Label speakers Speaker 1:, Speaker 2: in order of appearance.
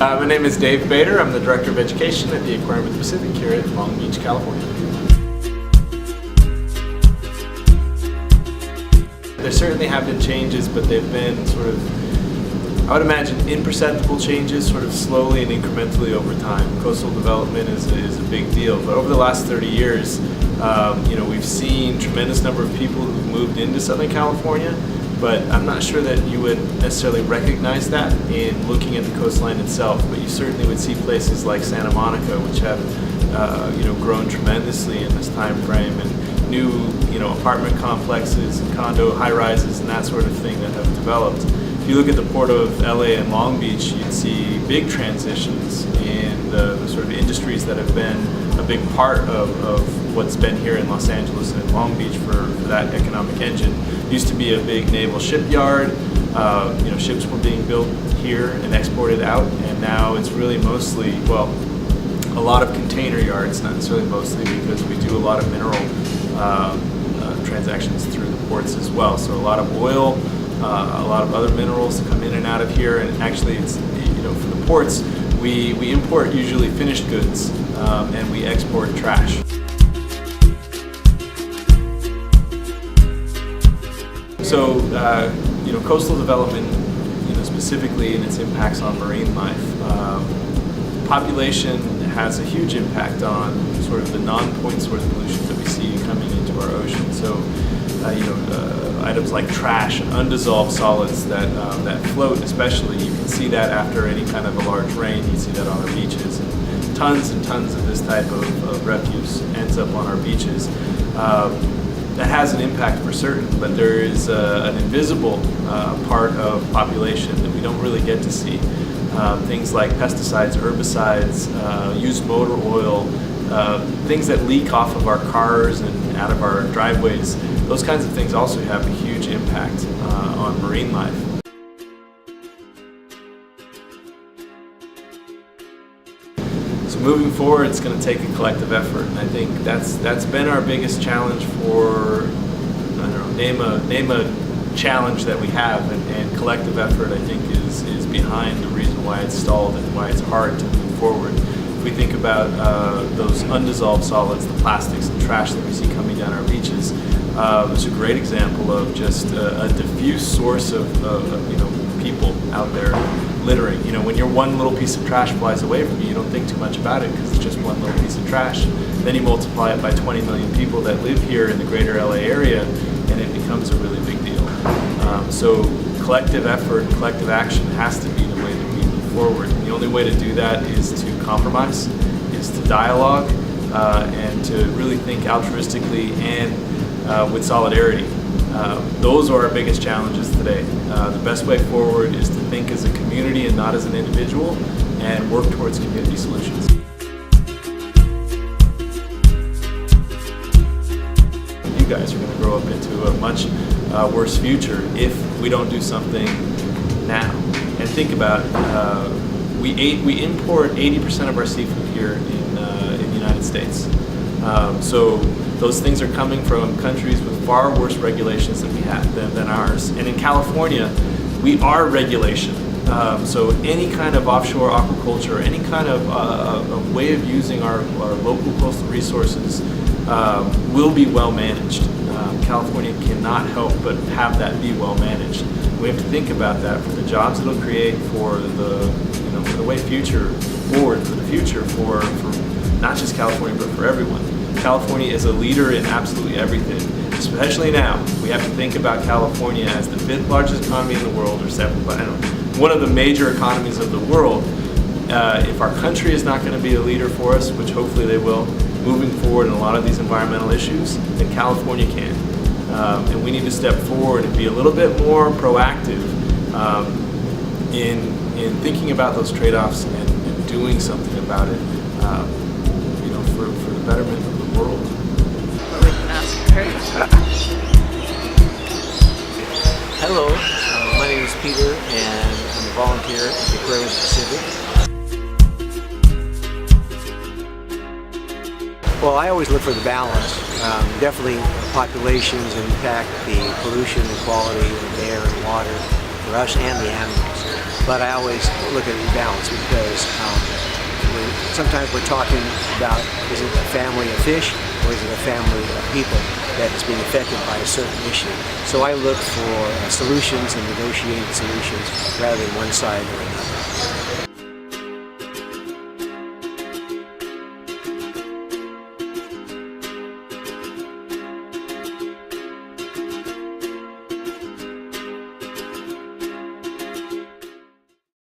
Speaker 1: My name is Dave Bader. I'm the Director of Education at the Aquarium of the Pacific here at Long Beach, California. There certainly have been changes, but they've been sort of, I would imagine, imperceptible changes, sort of slowly and incrementally over time. Coastal development is a big deal, but over the last 30 years, we've seen a tremendous number of people who've moved into Southern California, but I'm not sure that you would necessarily recognize that in looking at the coastline itself, but you certainly would see places like Santa Monica, which have grown tremendously in this time frame, and new apartment complexes and condo high-rises and that sort of thing that have developed. If you look at the Port of LA and Long Beach, you'd see big transitions in the sort of industries that have been a big part of what's been here in Los Angeles and Long Beach for that economic engine. It used to be a big naval shipyard. Ships were being built here and exported out, and now it's really mostly, well, a lot of container yards, not necessarily mostly, because we do a lot of mineral transactions through the ports as well. So a lot of oil, a lot of other minerals come in and out of here, and actually it's, for the ports, we import usually finished goods and we export trash. So, coastal development, specifically in its impacts on marine life, population has a huge impact on sort of the non-point source pollution that we see coming into our ocean. So, items like trash and undissolved solids that float, especially, you can see that after any kind of a large rain. You see that on our beaches, and tons of this type of refuse ends up on our beaches. That has an impact for certain, but there is an invisible part of population that we don't really get to see. Things like pesticides, herbicides, used motor oil, things that leak off of our cars and out of our driveways. Those kinds of things also have a huge impact on marine life. So moving forward, it's going to take a collective effort, and I think that's been our biggest challenge for, name a challenge that we have, and collective effort, I think, is behind the reason why it's stalled and why it's hard to move forward. If we think about those undissolved solids, the plastics and trash that we see coming down our beaches, it's a great example of just a diffuse source of people out there littering. When your one little piece of trash flies away from you don't think too much about it because it's just one little piece of trash. Then you multiply it by 20 million people that live here in the greater LA area, and it becomes a really big deal. So collective effort, collective action has to be the way that we move forward. And the only way to do that is to compromise, is to dialogue, and to really think altruistically and with solidarity. Those are our biggest challenges today. The best way forward is to think as a community and not as an individual, and work towards community solutions. You guys are going to grow up into a much worse future if we don't do something now. And think about it, we import 80% of our seafood here in the United States. So those things are coming from countries with far worse regulations than we have than ours. And in California, we are regulation. So any kind of offshore aquaculture, any kind of a way of using our local coastal resources will be well managed. California cannot help but have that be well managed. We have to think about that for the jobs it'll create, for the way future forward, for the future, for not just California but for everyone. California is a leader in absolutely everything, especially now. We have to think about California as the 5th largest economy in the world, or 7th, but I don't know, one of the major economies of the world. If our country is not going to be a leader for us, which hopefully they will, moving forward in a lot of these environmental issues, then California can. And we need to step forward and be a little bit more proactive in thinking about those trade-offs and doing something about it, for the betterment of the world.
Speaker 2: Hello, my name is Peter, and I'm a volunteer at the Aquarium of the Pacific. Well, I always look for the balance. Definitely populations impact the pollution and quality of air and water for us and the animals. but I always look at the balance because sometimes we're talking about, is it a family of fish or is it a family of people that is being affected by a certain issue? So I look for solutions and negotiated solutions rather than one side or another.